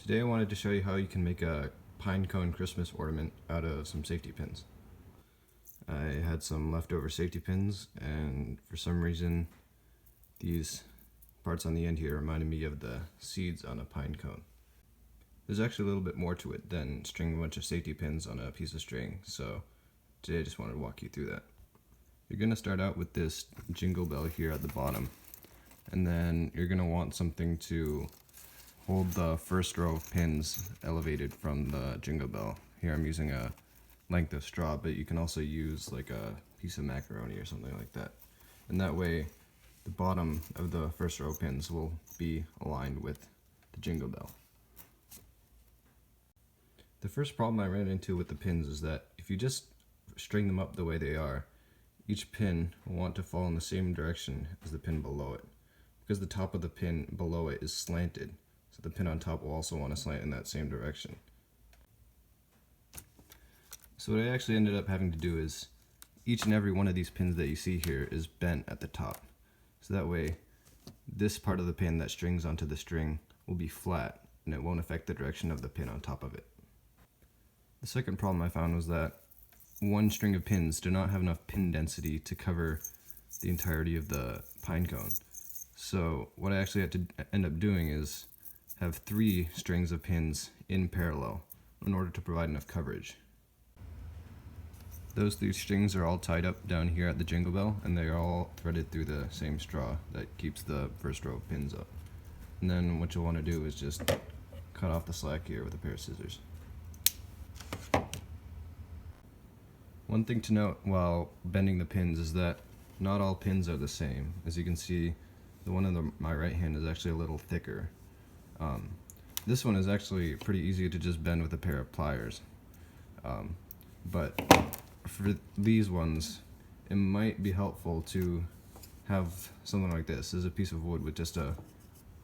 Today I wanted to show you how you can make a pine cone Christmas ornament out of some safety pins. I had some leftover safety pins, and for some reason these parts on the end here reminded me of the seeds on a pine cone. There's actually a little bit more to it than stringing a bunch of safety pins on a piece of string, so today I just wanted to walk you through that. You're going to start out with this jingle bell here at the bottom, and then you're going to want something to hold the first row of pins elevated from the jingle bell. Here I'm using a length of straw, but you can also use like a piece of macaroni or something like that. And that way the bottom of the first row of pins will be aligned with the jingle bell. The first problem I ran into with the pins is that if you just string them up the way they are, each pin will want to fall in the same direction as the pin below it, because the top of the pin below it is slanted. So the pin on top will also want to slant in that same direction. So what I actually ended up having to do is each and every one of these pins that you see here is bent at the top. So that way this part of the pin that strings onto the string will be flat and it won't affect the direction of the pin on top of it. The second problem I found was that one string of pins do not have enough pin density to cover the entirety of the pine cone. So what I actually had to end up doing is have 3 strings of pins in parallel in order to provide enough coverage. Those 3 strings are all tied up down here at the jingle bell, and they are all threaded through the same straw that keeps the first row of pins up. And then what you'll want to do is just cut off the slack here with a pair of scissors. One thing to note while bending the pins is that not all pins are the same. As you can see, the one on my right hand is actually a little thicker. This one is actually pretty easy to just bend with a pair of pliers. But for these ones, it might be helpful to have something like this. This is a piece of wood with just a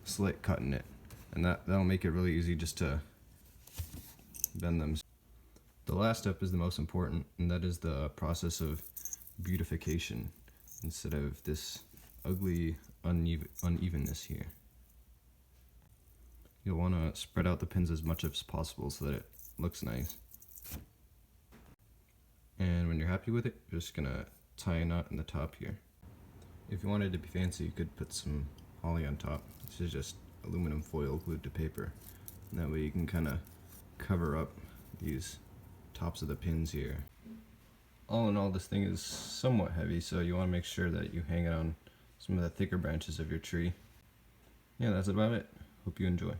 slit cut in it, and that'll make it really easy just to bend them. The last step is the most important, and that is the process of beautification instead of this ugly unevenness here. You'll want to spread out the pins as much as possible so that it looks nice. And when you're happy with it, you're just gonna tie a knot in the top here. If you wanted to be fancy, you could put some holly on top. This is just aluminum foil glued to paper. And that way you can kind of cover up these tops of the pins here. All in all, this thing is somewhat heavy, so you want to make sure that you hang it on some of the thicker branches of your tree. Yeah, that's about it. Hope you enjoy.